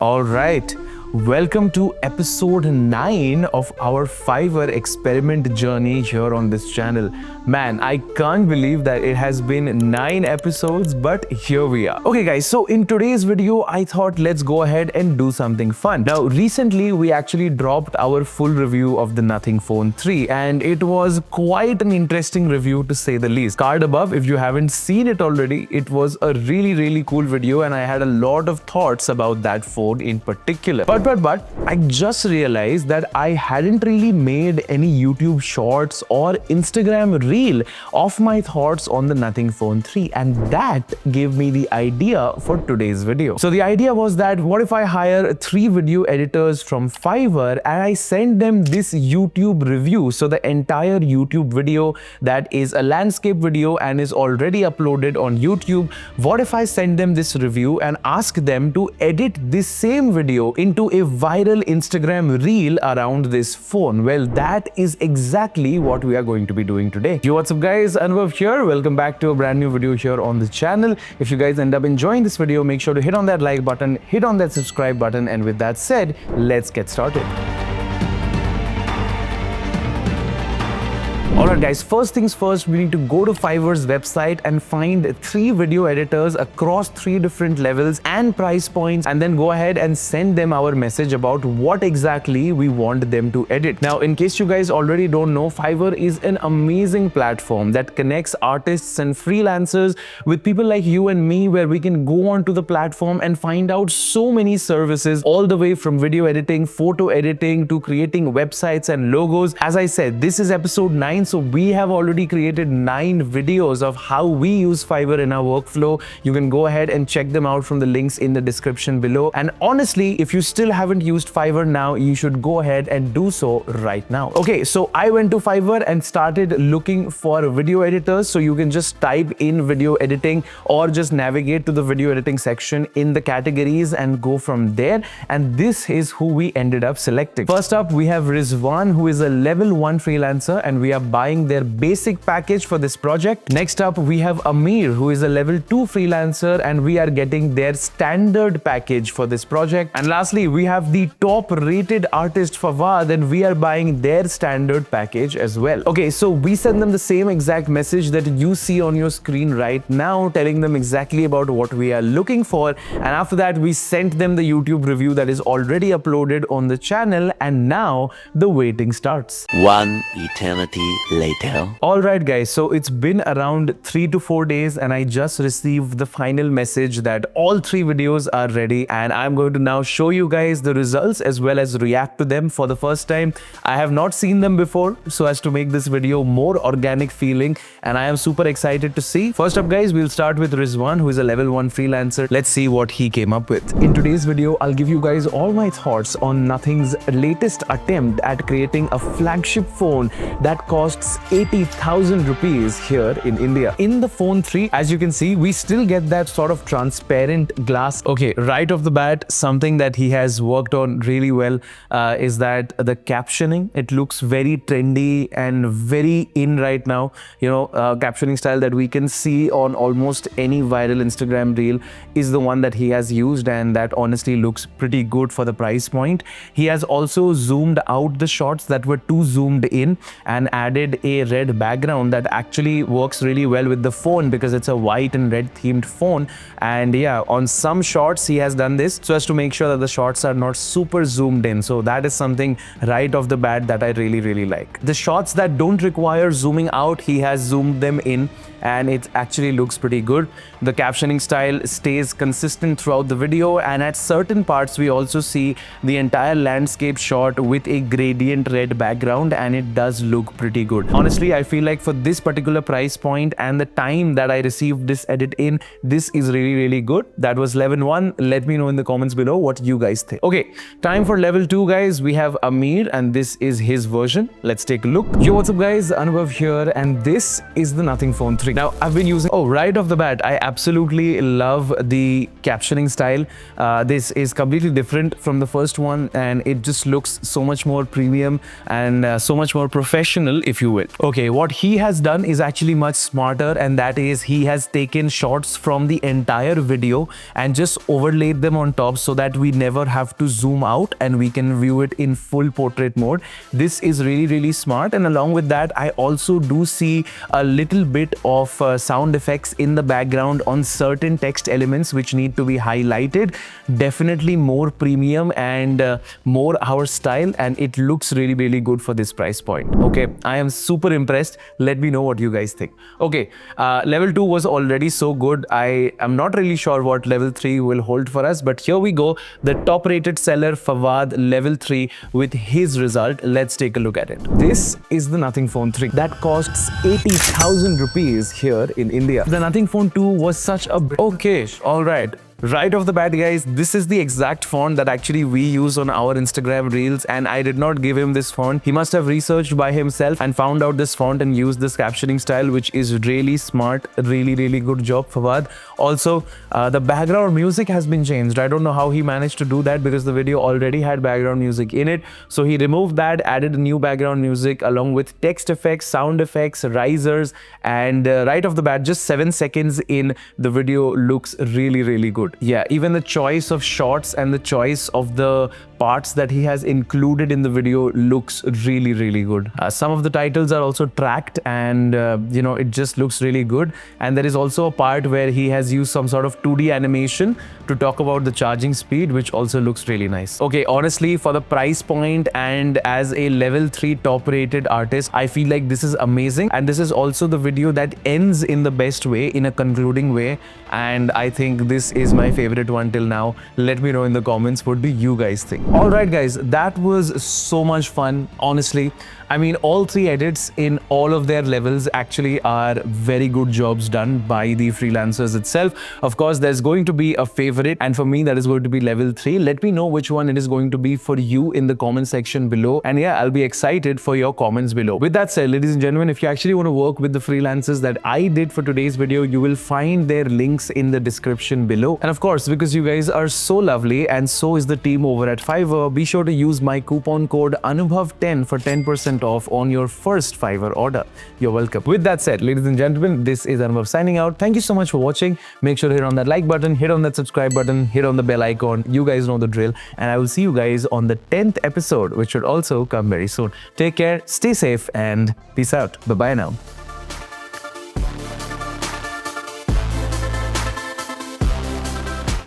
All right. Welcome to episode 9 of our Fiverr experiment journey here on this channel. Man, I can't believe that it has been 9 episodes, but here we are. Okay guys, so in today's video, I thought let's go ahead and do something fun. Now, recently we actually dropped our full review of the Nothing Phone 3 and it was quite an interesting review to say the least. Card above, if you haven't seen it already, it was a really cool video and I had a lot of thoughts about that phone in particular. But I just realized that I hadn't really made any YouTube shorts or Instagram reel of my thoughts on the Nothing Phone 3, and that gave me the idea for today's video. So the idea was that what if I hire 3 video editors from Fiverr and I send them this YouTube review. So the entire YouTube video that is a landscape video and is already uploaded on YouTube, what if I send them this review and ask them to edit this same video into a viral Instagram reel around this phone? Well, that is exactly what we are going to be doing today. Yo, what's up guys, Anubhav here. Welcome back to a brand new video here on the channel. If you guys end up enjoying this video, make sure to hit on that like button, hit on that subscribe button, and with that said, let's get started. Alright guys, first things first, we need to go to Fiverr's website and find 3 video editors across 3 different levels and price points, and then go ahead and send them our message about what exactly we want them to edit. Now, in case you guys already don't know, Fiverr is an amazing platform that connects artists and freelancers with people like you and me, where we can go onto the platform and find out so many services, all the way from video editing, photo editing, to creating websites and logos. As I said, this is episode 9. So we have already created 9 videos of how we use Fiverr in our workflow. You can go ahead and check them out from the links in the description below. And honestly, if you still haven't used Fiverr now, you should go ahead and do so right now. Okay, so I went to Fiverr and started looking for video editors. So you can just type in video editing or just navigate to the video editing section in the categories and go from there. And this is who we ended up selecting. First up, we have Rizwan, who is a level 1 freelancer, and we are buying their basic package for this project. Next up, we have Amir, who is a level 2 freelancer, and we are getting their standard package for this project. And lastly, we have the top rated artist Fawad, and we are buying their standard package as well. Okay, so we send them the same exact message that you see on your screen right now, telling them exactly about what we are looking for. And after that, we sent them the YouTube review that is already uploaded on the channel, and now the waiting starts. One eternity later. Alright guys, so it's been around 3 to 4 days and I just received the final message that all 3 videos are ready, and I'm going to now show you guys the results as well as react to them for the first time. I have not seen them before, so as to make this video more organic feeling, and I am super excited to see. First up guys, we'll start with Rizwan, who is a level 1 freelancer. Let's see what he came up with. In today's video, I'll give you guys all my thoughts on Nothing's latest attempt at creating a flagship phone that costs 80,000 rupees here in India. In the Phone 3, as you can see, we still get that sort of transparent glass. Okay, right off the bat, something that he has worked on really well is that the captioning. It looks very trendy and very in right now. You know, captioning style that we can see on almost any viral Instagram reel is the one that he has used, and that honestly looks pretty good for the price point. He has also zoomed out the shots that were too zoomed in and added a red background that actually works really well with the phone because it's a white and red themed phone. And yeah, on some shots he has done this so as to make sure that the shots are not super zoomed in. So that is something right off the bat that I really like. The shots that don't require zooming out, he has zoomed them in, and it actually looks pretty good. The captioning style stays consistent throughout the video, and at certain parts we also see the entire landscape shot with a gradient red background, and it does look pretty good. Honestly, I feel like for this particular price point and the time that I received this edit in, this is really good. That was level 1. Let me know in the comments below what you guys think. Okay, time for level 2 guys. We have Amir, and this is his version. Let's take a look. Yo, what's up guys, Anubhav here, and this is the Nothing Phone 3. Now, I've been using, right off the bat, I absolutely love the captioning style. This is completely different from the first one, and it just looks so much more premium and so much more professional, if you do it. Okay, what he has done is actually much smarter, and that is he has taken shots from the entire video and just overlaid them on top so that we never have to zoom out and we can view it in full portrait mode. This is really smart, and along with that I also do see a little bit of sound effects in the background on certain text elements which need to be highlighted. Definitely more premium and more our style, and it looks really good for this price point. Okay, I am super impressed. Let me know what you guys think. Okay, level 2 was already so good. I am not really sure what level 3 will hold for us, but here we go. The top rated seller Fawad, level 3, with his result. Let's take a look at it. This is the Nothing Phone 3 that costs 80,000 rupees here in India. The Nothing Phone 2 was such a okay, all right. Right off the bat, guys, this is the exact font that actually we use on our Instagram reels, and I did not give him this font. He must have researched by himself and found out this font and used this captioning style, which is really smart. Really good job, Fawad. Also, the background music has been changed. I don't know how he managed to do that because the video already had background music in it. So he removed that, added a new background music along with text effects, sound effects, risers, and right off the bat, just 7 seconds in, the video looks really good. Yeah, even the choice of shots and the choice of the parts that he has included in the video looks really good. Some of the titles are also tracked, and you know, it just looks really good. And there is also a part where he has used some sort of 2D animation to talk about the charging speed, which also looks really nice. Okay, honestly, for the price point and as a level 3 top rated artist, I feel like this is amazing, and this is also the video that ends in the best way, in a concluding way, and I think this is my favorite one till now. Let me know in the comments what do you guys think. Alright guys, that was so much fun, honestly. I mean, all 3 edits in all of their levels actually are very good jobs done by the freelancers itself. Of course, there's going to be a favorite, and for me that is going to be level 3. Let me know which one it is going to be for you in the comment section below, and yeah, I'll be excited for your comments below. With that said, ladies and gentlemen, if you actually want to work with the freelancers that I did for today's video, you will find their links in the description below. And of course, because you guys are so lovely and so is the team over at Fiverr, be sure to use my coupon code Anubhav10 for 10% off on your first Fiverr order. You're welcome. With that said, ladies and gentlemen, this is Anubhav signing out. Thank you so much for watching. Make sure to hit on that like button, hit on that subscribe button, hit on the bell icon. You guys know the drill, and I will see you guys on the 10th episode, which should also come very soon. Take care, stay safe, and peace out. Bye-bye now.